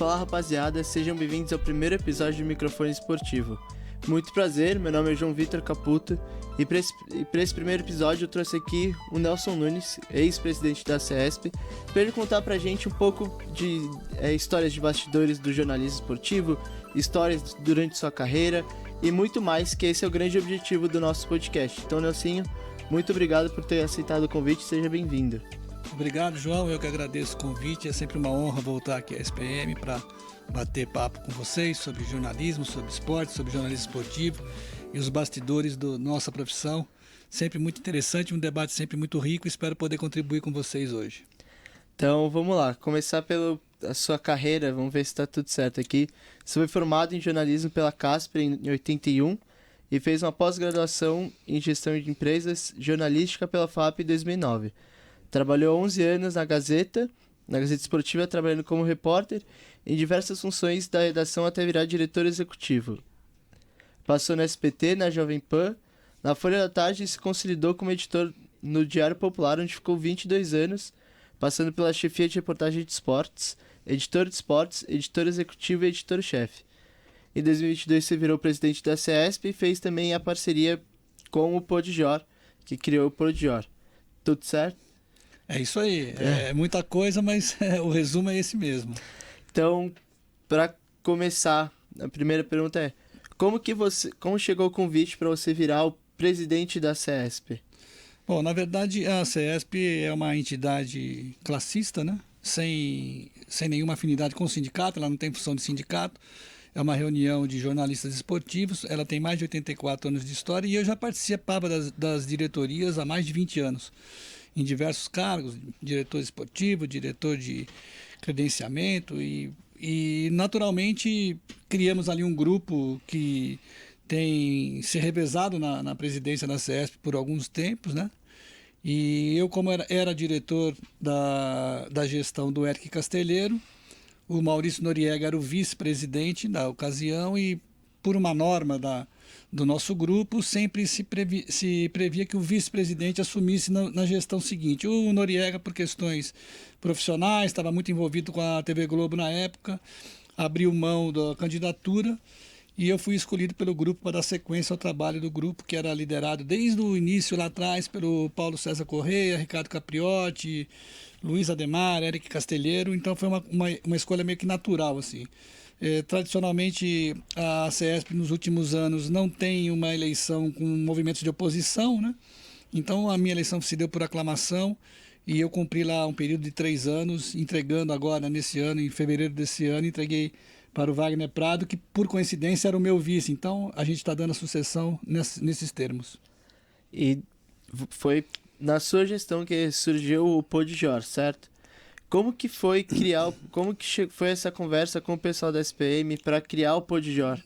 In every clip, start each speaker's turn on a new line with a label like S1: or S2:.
S1: Fala rapaziada, sejam bem-vindos ao primeiro episódio do Microfone Esportivo. Muito prazer, meu nome é João Vitor Caputo e para esse primeiro episódio eu trouxe aqui o Nelson Nunes, ex-presidente da CESP, para ele contar pra gente um pouco de histórias de bastidores do jornalismo esportivo, histórias durante sua carreira e muito mais, que esse é o grande objetivo do nosso podcast. Então, Nelsinho, muito obrigado por ter aceitado o convite, seja bem-vindo.
S2: Obrigado, João, eu que agradeço o convite, é sempre uma honra voltar aqui à SPM para bater papo com vocês sobre jornalismo, sobre esporte, sobre jornalismo esportivo e os bastidores da nossa profissão. Sempre muito interessante, um debate sempre muito rico, espero poder contribuir com vocês hoje.
S1: Então vamos lá, começar pela sua carreira, vamos ver se está tudo certo aqui. Você foi formado em jornalismo pela Casper em 81 e fez uma pós-graduação em gestão de empresas jornalística pela FAP em 2009. Trabalhou 11 anos na Gazeta Esportiva, trabalhando como repórter em diversas funções da redação até virar diretor executivo. Passou na SBT, na Jovem Pan, na Folha da Tarde e se consolidou como editor no Diário Popular, onde ficou 22 anos, passando pela chefia de reportagem de esportes, editor executivo e editor-chefe. Em 2022 você virou presidente da CESP e fez também a parceria com o Podjor, que criou o Podjor. Tudo certo?
S2: É isso aí, é muita coisa, mas o resumo é esse mesmo.
S1: Então, para começar, a primeira pergunta é: como chegou o convite para você virar o presidente da CESP?
S2: Bom, na verdade a CESP é uma entidade classista, né? Sem nenhuma afinidade com o sindicato, ela não tem função de sindicato. É uma reunião de jornalistas esportivos, ela tem mais de 84 anos de história e eu já participava das diretorias há mais de 20 anos. Em diversos cargos, diretor esportivo, diretor de credenciamento e naturalmente criamos ali um grupo que tem se revezado na presidência da CESP por alguns tempos, né? E eu, como era diretor da gestão do Eric Castelheiro, o Maurício Noriega era o vice-presidente da ocasião e por uma norma do nosso grupo, sempre se previa que o vice-presidente assumisse na gestão seguinte. O Noriega, por questões profissionais, estava muito envolvido com a TV Globo na época, abriu mão da candidatura e eu fui escolhido pelo grupo para dar sequência ao trabalho do grupo, que era liderado desde o início lá atrás pelo Paulo César Correia, Ricardo Capriotti, Luiz Ademar, Eric Castelheiro. Então foi uma escolha meio que natural, assim. Tradicionalmente a CESP nos últimos anos não tem uma eleição com movimentos de oposição, né? Então a minha eleição se deu por aclamação e eu cumpri lá um período de 3 anos, entregando agora nesse ano, em fevereiro desse ano, entreguei para o Wagner Prado, que por coincidência era o meu vice. Então a gente está dando a sucessão nesses termos.
S1: E foi na sua gestão que surgiu o Podjor, certo? Como que foi foi essa conversa com o pessoal da SPM para criar o Podjor?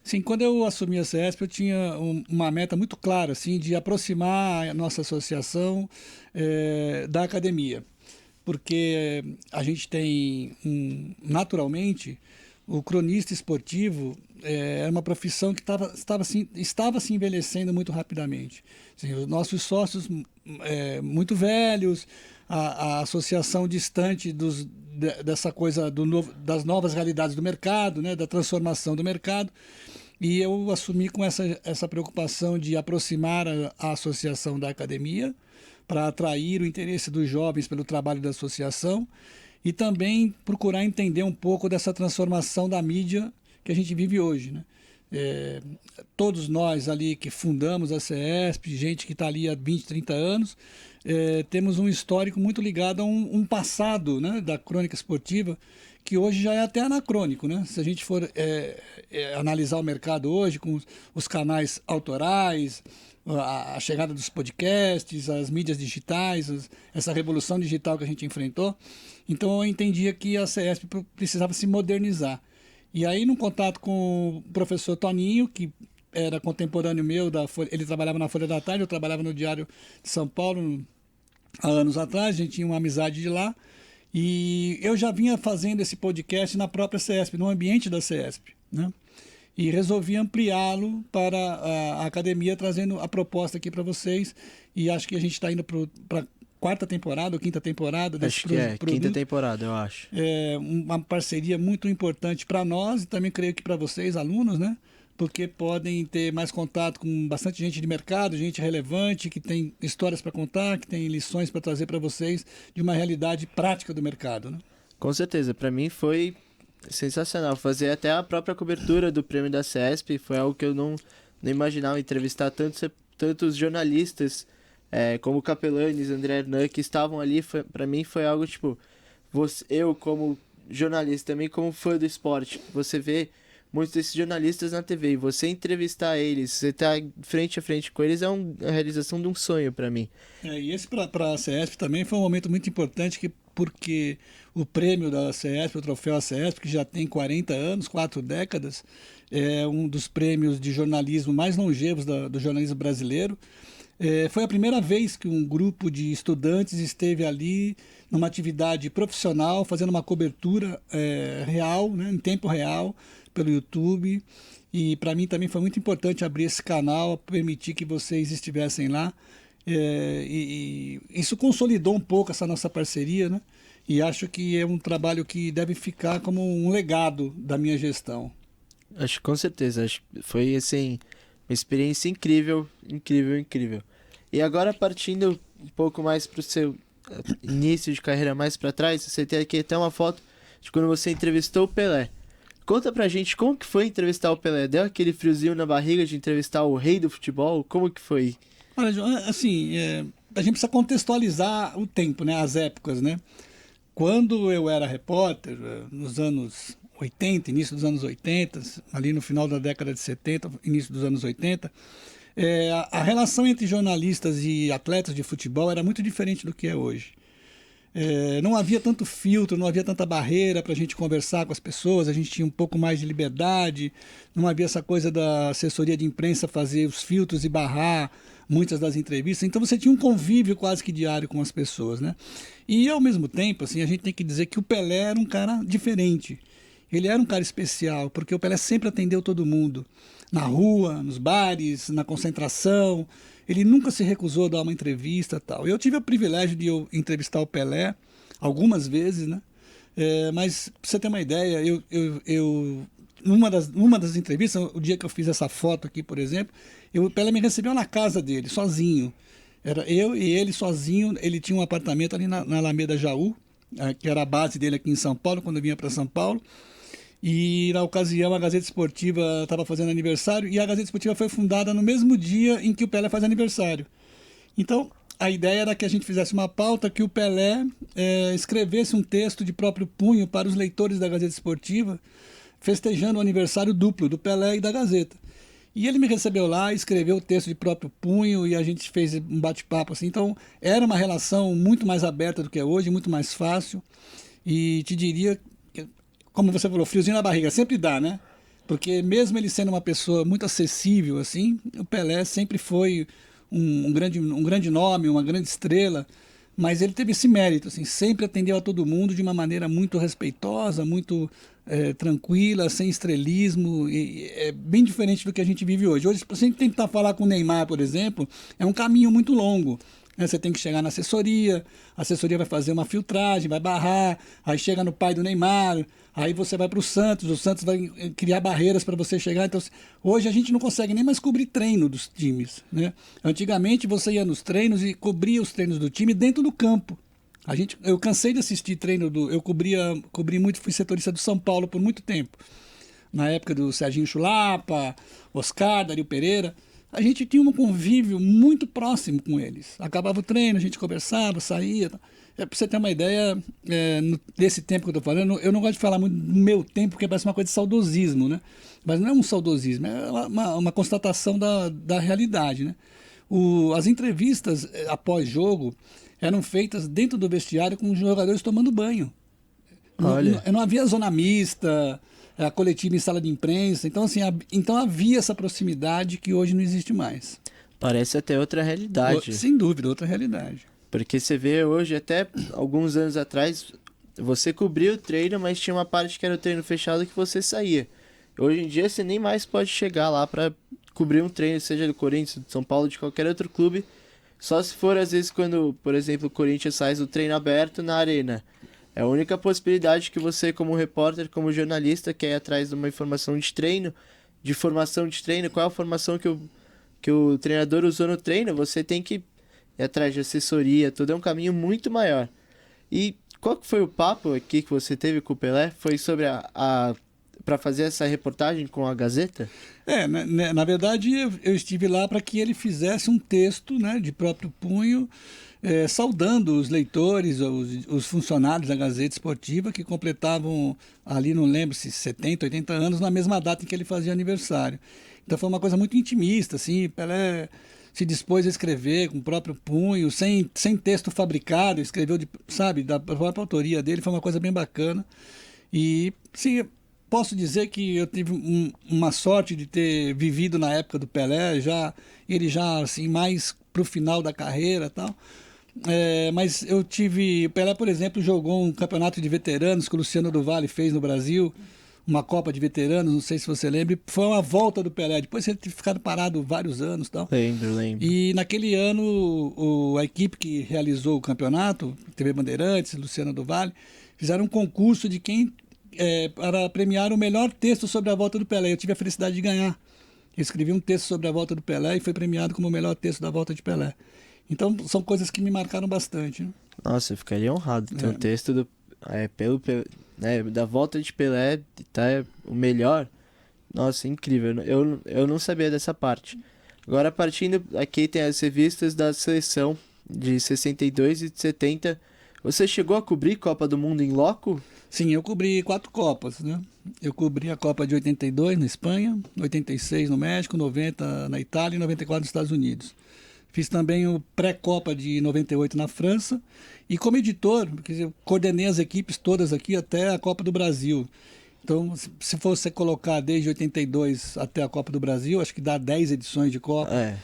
S2: Sim, quando eu assumi a CESP, eu tinha uma meta muito clara, assim, de aproximar a nossa associação da academia. Porque a gente tem, naturalmente, o cronista esportivo era uma profissão que estava se envelhecendo muito rapidamente. Assim, os nossos sócios muito velhos, a associação distante dessa coisa das novas realidades do mercado, né, da transformação do mercado. E eu assumi com essa preocupação de aproximar a associação da academia para atrair o interesse dos jovens pelo trabalho da associação e também procurar entender um pouco dessa transformação da mídia que a gente vive hoje, né? Todos nós ali que fundamos a CESP, gente que está ali há 20, 30 anos, temos um histórico muito ligado a um passado, né, da crônica esportiva, que hoje já é até anacrônico, né? Se a gente for analisar o mercado hoje, com os canais autorais, a chegada dos podcasts, as mídias digitais, essa revolução digital que a gente enfrentou, então eu entendia que a CESP precisava se modernizar. E aí, num contato com o professor Toninho, que era contemporâneo meu, ele trabalhava na Folha da Tarde, eu trabalhava no Diário de São Paulo há anos atrás, a gente tinha uma amizade de lá, e eu já vinha fazendo esse podcast na própria CESP, no ambiente da CESP, né? E resolvi ampliá-lo para a academia, trazendo a proposta aqui para vocês, e acho que a gente está indo para quarta temporada ou quinta temporada desse
S1: Acho que é,
S2: produto.
S1: quinta temporada, eu acho.
S2: É uma parceria muito importante para nós e também creio que para vocês, alunos, né? Porque podem ter mais contato com bastante gente de mercado, gente relevante, que tem histórias para contar, que tem lições para trazer para vocês de uma realidade prática do mercado, né?
S1: Com certeza, para mim foi sensacional. Fazer até a própria cobertura do prêmio da CESP foi algo que eu não imaginava, entrevistar tantos jornalistas como Capelanes, André Hernan, que estavam ali. Para mim foi algo tipo, eu como jornalista, também como fã do esporte, você vê muitos desses jornalistas na TV e você entrevistar eles, você tá frente a frente com eles, é a realização de um sonho para mim.
S2: E esse para a CESP também foi um momento muito importante, porque o prêmio da CESP, o troféu CESP, que já tem 40 anos, 4 décadas, é um dos prêmios de jornalismo mais longevos do jornalismo brasileiro. Foi a primeira vez que um grupo de estudantes esteve ali numa atividade profissional, fazendo uma cobertura real, né, em tempo real, pelo YouTube. E para mim também foi muito importante abrir esse canal, permitir que vocês estivessem lá. E isso consolidou um pouco essa nossa parceria, né? E acho que é um trabalho que deve ficar como um legado da minha gestão.
S1: Acho que com certeza, acho que foi assim, uma experiência incrível, incrível, incrível. E agora partindo um pouco mais para o seu início de carreira mais para trás, você tem aqui até uma foto de quando você entrevistou o Pelé. Conta pra gente como que foi entrevistar o Pelé. Deu aquele friozinho na barriga de entrevistar o rei do futebol? Como que foi?
S2: Olha, João, assim, a gente precisa contextualizar o tempo, né, as épocas, né? Quando eu era repórter, nos anos 80, início dos anos 80, ali no final da década de 70, início dos anos 80, a relação entre jornalistas e atletas de futebol era muito diferente do que é hoje. Não havia tanto filtro, não havia tanta barreira para a gente conversar com as pessoas, a gente tinha um pouco mais de liberdade, não havia essa coisa da assessoria de imprensa fazer os filtros e barrar muitas das entrevistas, então você tinha um convívio quase que diário com as pessoas, né? E ao mesmo tempo, assim, a gente tem que dizer que o Pelé era um cara diferente, ele era um cara especial, porque o Pelé sempre atendeu todo mundo, na rua, nos bares, na concentração. Ele nunca se recusou a dar uma entrevista e tal. Eu tive o privilégio de eu entrevistar o Pelé algumas vezes, né? Mas, pra você ter uma ideia, numa das entrevistas, o dia que eu fiz essa foto aqui, por exemplo, o Pelé me recebeu na casa dele, sozinho. Era eu e ele sozinho. Ele tinha um apartamento ali na Alameda Jaú, que era a base dele aqui em São Paulo, quando eu vinha para São Paulo. E na ocasião a Gazeta Esportiva estava fazendo aniversário e a Gazeta Esportiva foi fundada no mesmo dia em que o Pelé faz aniversário. Então a ideia era que a gente fizesse uma pauta que o Pelé escrevesse um texto de próprio punho para os leitores da Gazeta Esportiva, festejando o aniversário duplo do Pelé e da Gazeta. E ele me recebeu lá, escreveu o texto de próprio punho e a gente fez um bate-papo assim. Então era uma relação muito mais aberta do que é hoje, muito mais fácil. E te diria, como você falou, friozinho na barriga, sempre dá, né? Porque mesmo ele sendo uma pessoa muito acessível, assim, o Pelé sempre foi um grande nome, uma grande estrela, mas ele teve esse mérito, assim, sempre atendeu a todo mundo de uma maneira muito respeitosa, muito tranquila, sem estrelismo, e é bem diferente do que a gente vive hoje. Hoje, para você tentar falar com o Neymar, por exemplo, é um caminho muito longo. Você tem que chegar na assessoria, a assessoria vai fazer uma filtragem, vai barrar, aí chega no pai do Neymar, aí você vai para o Santos vai criar barreiras para você chegar. Então, hoje a gente não consegue nem mais cobrir treino dos times, né? Antigamente você ia nos treinos e cobria os treinos do time dentro do campo. Eu cansei de assistir treino eu cobri muito, fui setorista do São Paulo por muito tempo. Na época do Serginho Chulapa, Oscar, Dario Pereira. A gente tinha um convívio muito próximo com eles. Acabava o treino, a gente conversava, saía. Para você ter uma ideia, desse tempo que eu estou falando, eu não gosto de falar muito do meu tempo, porque parece uma coisa de saudosismo, né? Mas não é um saudosismo, é uma constatação da realidade, né? As entrevistas após jogo eram feitas dentro do vestiário com os jogadores tomando banho. Não havia zona mista, a coletiva em sala de imprensa. Então, assim, então havia essa proximidade que hoje não existe mais.
S1: Parece até outra realidade.
S2: Sem dúvida, outra realidade.
S1: Porque você vê hoje, até alguns anos atrás, você cobria o treino, mas tinha uma parte que era o treino fechado que você saía. Hoje em dia você nem mais pode chegar lá para cobrir um treino, seja do Corinthians, do São Paulo, de qualquer outro clube. Só se for, às vezes, quando, por exemplo, o Corinthians faz o treino aberto na arena. É a única possibilidade que você, como repórter, como jornalista, quer ir atrás de uma informação de treino, de formação de treino, qual é a formação que o treinador usou no treino, você tem que ir atrás de assessoria, tudo é um caminho muito maior. E qual que foi o papo aqui que você teve com o Pelé? Foi sobre para fazer essa reportagem com a Gazeta?
S2: Na verdade, eu estive lá para que ele fizesse um texto, né, de próprio punho, saudando os leitores, os funcionários da Gazeta Esportiva, que completavam ali, não lembro se 70, 80 anos, na mesma data em que ele fazia aniversário. Então foi uma coisa muito intimista, assim, Pelé se dispôs a escrever com o próprio punho, sem texto fabricado, escreveu, sabe, da própria autoria dele, foi uma coisa bem bacana. E, sim, posso dizer que eu tive uma sorte de ter vivido na época do Pelé, ele já assim, mais para o final da carreira e tal. Mas eu tive... O Pelé, por exemplo, jogou um campeonato de veteranos que o Luciano do Vale fez no Brasil, uma Copa de Veteranos, não sei se você lembra, foi uma volta do Pelé, depois ele ter ficado parado vários anos e tal.
S1: Lembro.
S2: E naquele ano, a equipe que realizou o campeonato, TV Bandeirantes, Luciano do Vale, fizeram um concurso de quem... para premiar o melhor texto sobre a volta do Pelé. Eu tive a felicidade de ganhar. Eu escrevi um texto sobre a volta do Pelé e foi premiado como o melhor texto da volta de Pelé. Então, são coisas que me marcaram bastante. Né?
S1: Nossa, eu ficaria honrado. Tem um texto da volta de Pelé, tá o melhor. Nossa, incrível. Eu não sabia dessa parte. Agora, partindo, aqui tem as revistas da seleção de 62 e de 70. Você chegou a cobrir Copa do Mundo em loco?
S2: Sim, eu cobri 4 Copas, né? Eu cobri a Copa de 82 na Espanha, 86 no México, 90 na Itália e 94 nos Estados Unidos. Fiz também o pré-Copa de 98 na França e como editor, quer dizer, coordenei as equipes todas aqui até a Copa do Brasil. Então, se fosse colocar desde 82 até a Copa do Brasil, acho que dá 10 edições de Copa.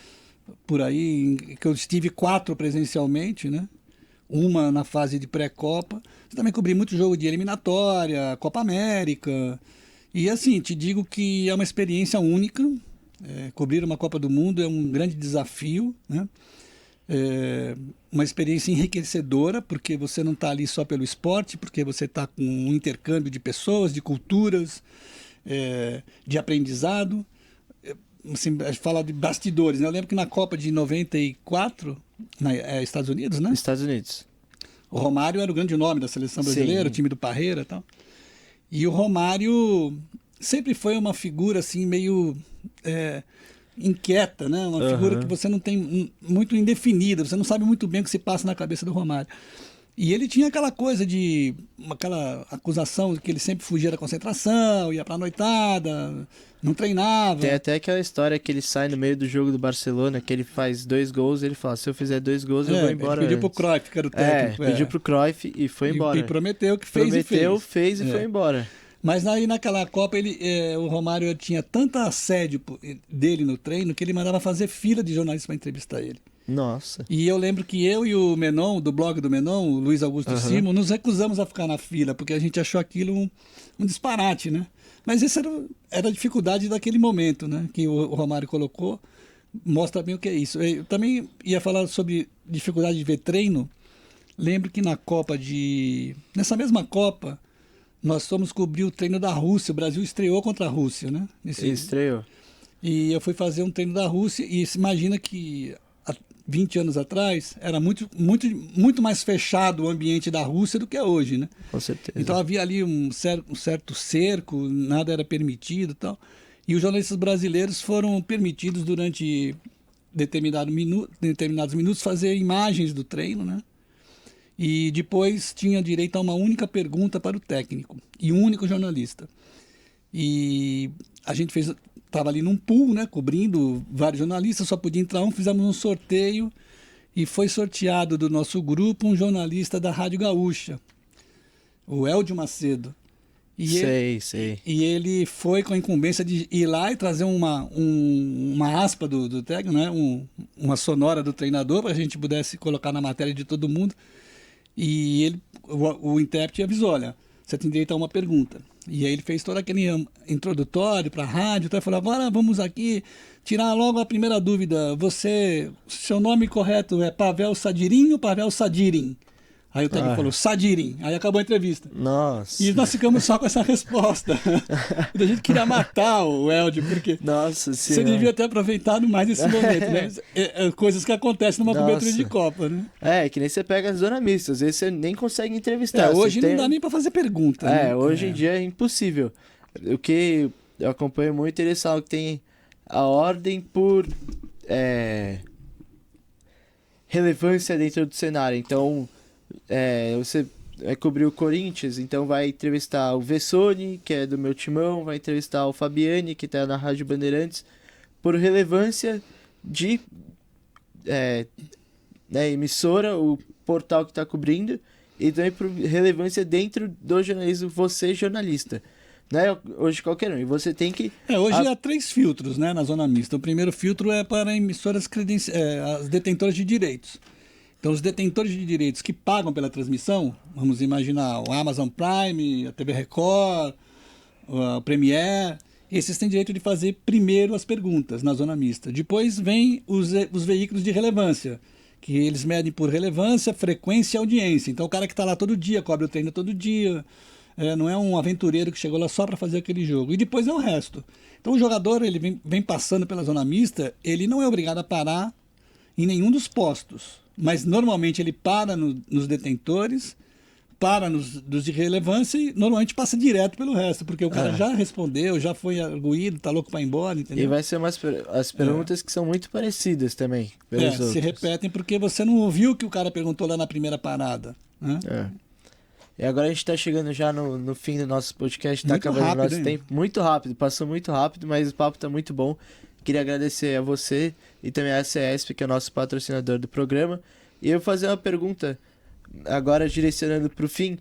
S2: Por aí, que eu estive 4 presencialmente, né? Uma na fase de pré-copa. Eu também cobri muito jogo de eliminatória, Copa América. E assim, te digo que é uma experiência única. Cobrir uma Copa do Mundo é um grande desafio, né? Uma experiência enriquecedora, porque você não está ali só pelo esporte, porque você está com um intercâmbio de pessoas, de culturas, de aprendizado. Assim, a gente fala de bastidores, né? Eu lembro que na Copa de 94, Estados Unidos, né?
S1: Estados Unidos.
S2: O Romário era o grande nome da seleção brasileira, o time do Parreira e tal. E o Romário sempre foi uma figura assim meio inquieta, né? Uma figura que você não tem muito indefinida, você não sabe muito bem o que se passa na cabeça do Romário. E ele tinha aquela coisa aquela acusação de que ele sempre fugia da concentração, ia pra noitada, não treinava.
S1: Tem até aquela história que ele sai no meio do jogo do Barcelona, que ele faz 2 gols, ele fala, se eu fizer 2 gols eu vou embora.
S2: Ele pediu pro Cruyff, que era o técnico.
S1: Pediu pro Cruyff e foi embora.
S2: E prometeu que fez
S1: e foi embora.
S2: Mas aí naquela Copa o Romário tinha tanta assédio dele no treino que ele mandava fazer fila de jornalistas para entrevistar ele.
S1: Nossa.
S2: E eu lembro que eu e o Menon, do blog do Menon, o Luiz Augusto Simon, nos recusamos a ficar na fila, porque a gente achou aquilo um disparate, né? Mas essa era a dificuldade daquele momento, né? Que o Romário colocou, mostra bem o que é isso. Eu também ia falar sobre dificuldade de ver treino. Lembro que nessa mesma Copa, nós fomos cobrir o treino da Rússia. O Brasil estreou contra a Rússia, né?
S1: Estreou.
S2: E eu fui fazer um treino da Rússia e se imagina que 20 anos atrás, era muito mais fechado o ambiente da Rússia do que é hoje, né?
S1: Com certeza.
S2: Então havia ali um certo cerco, nada era permitido e tal. E os jornalistas brasileiros foram permitidos durante determinados minutos fazer imagens do treino, né? E depois tinha direito a uma única pergunta para o técnico e um único jornalista. E a gente estava ali num pool, né, cobrindo vários jornalistas, só podia entrar um, fizemos um sorteio e foi sorteado do nosso grupo um jornalista da Rádio Gaúcha, o Eldio Macedo.
S1: Sei.
S2: E ele foi com a incumbência de ir lá e trazer uma aspa do técnico, né, uma sonora do treinador, para a gente pudesse colocar na matéria de todo mundo. E o intérprete avisou, olha, você tem direito a uma pergunta. E aí ele fez todo aquele introdutório para a rádio, então ele falou, agora vamos aqui tirar logo a primeira dúvida. Seu nome correto é Pavel Sadirin ou Pavel Sadirin? Aí o técnico falou, Sadirin. Aí acabou a entrevista.
S1: Nossa.
S2: E nós ficamos só com essa resposta. A gente queria matar o Eldio, porque
S1: Nossa
S2: você
S1: senhora.
S2: devia ter aproveitado mais esse momento, né? Coisas que acontecem numa cobertura de Copa, né?
S1: Que nem você pega a zona mista, às vezes você nem consegue entrevistar.
S2: Hoje não dá nem para fazer pergunta. Né?
S1: Hoje em dia é impossível. O que eu acompanho muito, eles falam que tem a ordem por relevância dentro do cenário. Então, você vai cobrir o Corinthians, então vai entrevistar o Vessone, que é do meu timão, vai entrevistar o Fabiani, que tá na Rádio Bandeirantes, por relevância de emissora, o portal que está cobrindo, e também por relevância dentro do jornalismo, você jornalista. Não é hoje qualquer um, e você tem que...
S2: Hoje há 3 filtros, né, na zona mista. O primeiro filtro é para emissoras as detentoras de direitos. Então, os detentores de direitos que pagam pela transmissão, vamos imaginar o Amazon Prime, a TV Record, o Premiere, esses têm direito de fazer primeiro as perguntas na zona mista. Depois vem os veículos de relevância, que eles medem por relevância, frequência e audiência. Então, o cara que está lá todo dia, cobre o treino todo dia, não é um aventureiro que chegou lá só para fazer aquele jogo. E depois é o resto. Então, o jogador ele vem passando pela zona mista, ele não é obrigado a parar em nenhum dos postos. Mas normalmente ele para nos detentores, para dos de relevância e normalmente passa direto pelo resto, porque o cara já respondeu, já foi arguído, tá louco para ir embora, entendeu?
S1: E vai ser as perguntas que são muito parecidas também.
S2: Se repetem porque você não ouviu o que o cara perguntou lá na primeira parada. Né?
S1: E agora a gente tá chegando já no fim do nosso podcast, tá acabando o nosso tempo. Muito rápido, passou muito rápido, mas o papo tá muito bom. Queria agradecer a você e também a CESP, que é o nosso patrocinador do programa. E eu vou fazer uma pergunta, agora direcionando para o fim.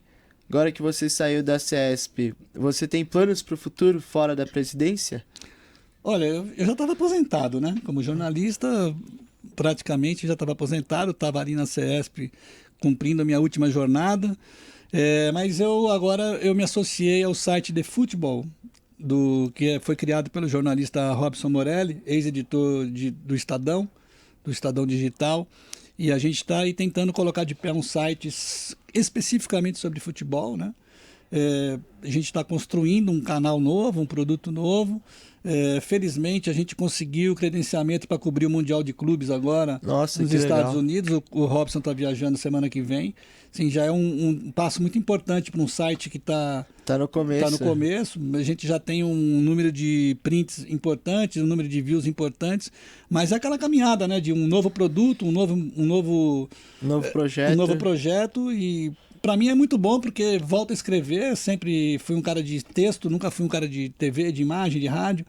S1: Agora que você saiu da CESP, você tem planos para o futuro fora da presidência?
S2: Olha, eu já estava aposentado, né? Como jornalista, praticamente já estava aposentado, estava ali na CESP cumprindo a minha última jornada. Mas agora eu me associei ao site de futebol, que foi criado pelo jornalista Robson Morelli, ex-editor do Estadão Digital, e a gente está aí tentando colocar de pé um site especificamente sobre futebol, né? A gente está construindo um canal novo, um produto novo. Felizmente a gente conseguiu o credenciamento para cobrir o Mundial de Clubes agora nos Estados Unidos. O Robson está viajando semana que vem. Sim, já é um passo muito importante para um site que está
S1: no começo.
S2: A gente já tem um número de prints importantes, um número de views importantes, mas é aquela caminhada, né, de um novo produto, um novo projeto. E para mim é muito bom porque volto a escrever. Sempre fui um cara de texto, nunca fui um cara de TV, de imagem, de rádio.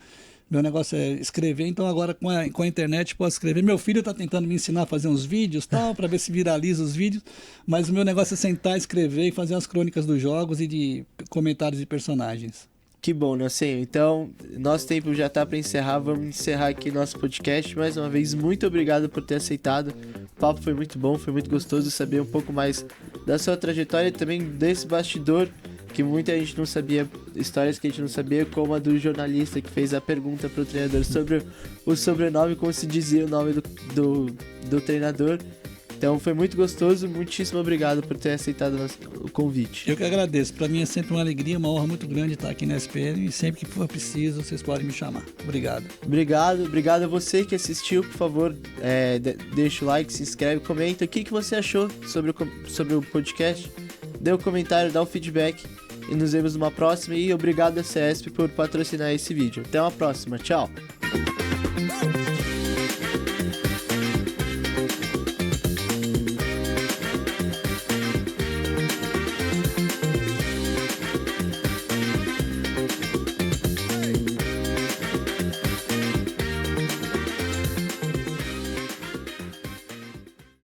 S2: Meu negócio é escrever, então agora com a internet posso escrever. Meu filho está tentando me ensinar a fazer uns vídeos para ver se viraliza os vídeos, mas o meu negócio é sentar, escrever e fazer as crônicas dos jogos e de comentários de personagens.
S1: Que bom, Nelson. Então, nosso tempo já está para encerrar. Vamos encerrar aqui nosso podcast. Mais uma vez, muito obrigado por ter aceitado. O papo foi muito bom, foi muito gostoso saber um pouco mais da sua trajetória e também desse bastidor que muita gente não sabia, histórias que a gente não sabia, como a do jornalista que fez a pergunta pro treinador sobre o sobrenome, como se dizia o nome do treinador. Então foi muito gostoso, muitíssimo obrigado por ter aceitado o convite.
S2: Eu que agradeço, para mim é sempre uma alegria, uma honra muito grande estar aqui na SPN e sempre que for preciso vocês podem me chamar. Obrigado.
S1: Obrigado a você que assistiu, por favor, deixa o like, se inscreve, comenta o que você achou sobre o podcast, dê um comentário, dá um feedback e nos vemos numa próxima e obrigado a CESP por patrocinar esse vídeo. Até uma próxima, tchau!